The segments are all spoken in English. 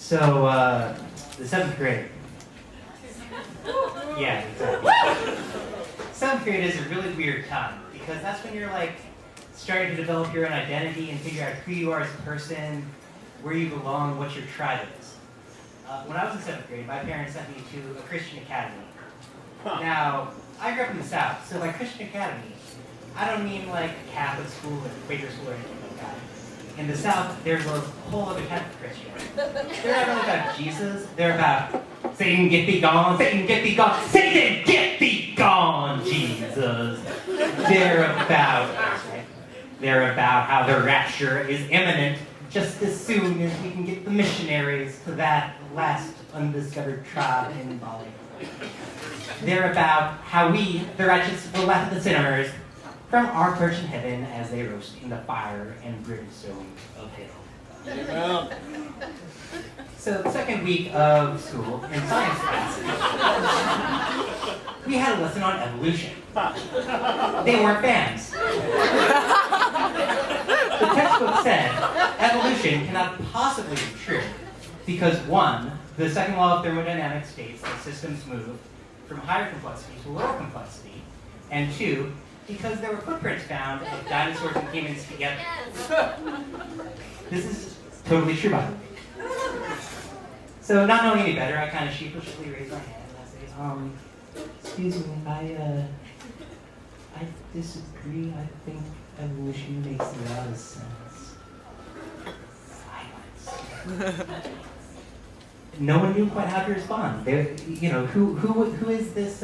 So, the seventh grade. Yeah, exactly. Seventh grade is a really weird time because that's when you're like starting to develop your own identity and figure out who you are as a person, where you belong, what your tribe is. When I was in seventh grade, my parents sent me to a Christian academy. Now, I grew up in the South, so by Christian academy, I don't mean like a Catholic school or a Quaker school or anything like that. In the South, there's a whole other type of Christian. They're not really about Jesus, they're about Satan, get thee gone, Satan, get thee gone, Satan, get thee gone, Jesus. They're about how the rapture is imminent just as soon as we can get the missionaries to that last undiscovered tribe in Bali. They're about how we, the righteous, will laugh at the sinners from our perch in heaven as they roast in the fire and brimstone of hell. So the second week of school, in science class, we had a lesson on evolution. They weren't fans. The textbook said evolution cannot possibly be true because 1, the second law of thermodynamics states that systems move from higher complexity to lower complexity, and 2, because there were footprints found of dinosaurs and humans together. This is totally true, by the way. So, not knowing any better, I kind of sheepishly raise my hand and I say, excuse me, I disagree. I think evolution makes a lot of sense. Silence. No one knew quite how to respond. Who is this?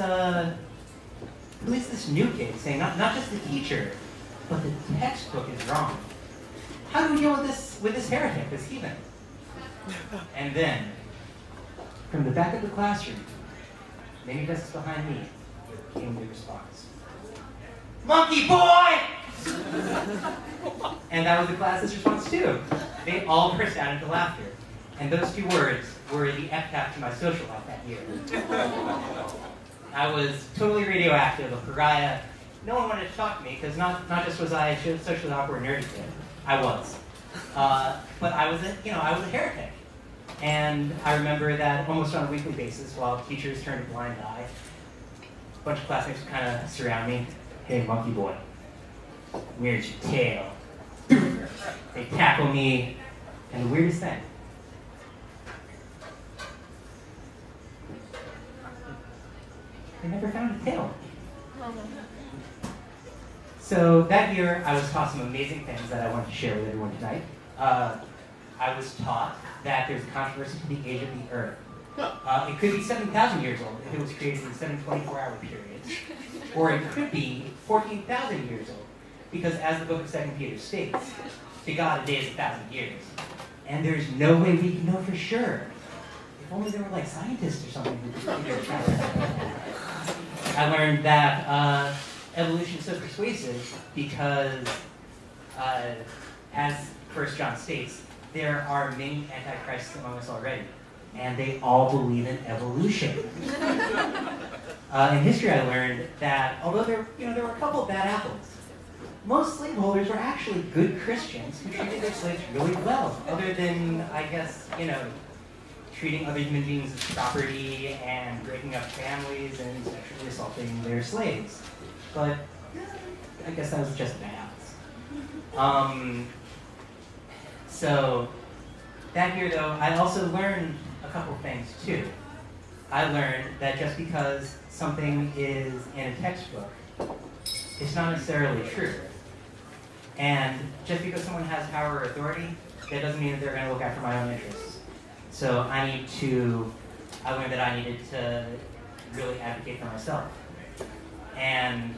Who is this new kid saying not just the teacher, but the textbook is wrong? How do we deal with this heretic, this heathen? And then, from the back of the classroom, many desks behind me, came the response. Monkey boy! And that was the class's response too. They all burst out into laughter. And those 2 words were the epitaph to my social life that year. I was totally radioactive, a pariah. No one wanted to talk to me because not just was I a socially awkward nerdy kid, I was. But I was a heretic. And I remember that almost on a weekly basis, while teachers turned a blind eye, a bunch of classmates would kind of surround me. Hey, monkey boy, where's your tail? They tackle me, and the weirdest thing, they never found a tail. So that year, I was taught some amazing things that I want to share with everyone tonight. I was taught that there's a controversy to the age of the Earth. It could be 7,000 years old if it was created in 7 24-hour periods, or it could be 14,000 years old, because as the book of 2 Peter states, to God a day is 1,000 years. And there's no way we can know for sure. If only there were like scientists or something who could figure it out. I learned that evolution is so persuasive because, as 1 John states, there are many antichrists among us already, and they all believe in evolution. In history, I learned that although there were a couple of bad apples, most slaveholders were actually good Christians who treated their slaves really well, other than, I guess, treating other human beings as property and breaking up families and sexually assaulting their slaves. But I guess that was just bad apples. So that year, though, I also learned a couple things, too. I learned that just because something is in a textbook, it's not necessarily true. And just because someone has power or authority, that doesn't mean that they're going to look after my own interests. So I learned that I needed to really advocate for myself. And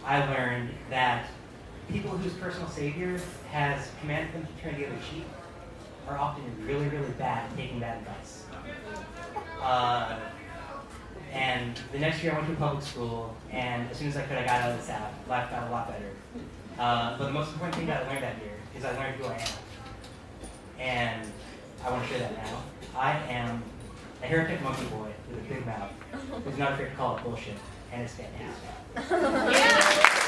I learned that people whose personal savior has commanded them to turn the other cheek are often really, really bad at taking that advice. And the next year I went to a public school, and as soon as I could, I got out of the South. Life got a lot better. But the most important thing that I learned that year is I learned who I am. And I want to share that now. I am a heretic monkey boy with a big mouth who's not afraid to call it bullshit, and it's fantastic. Yeah.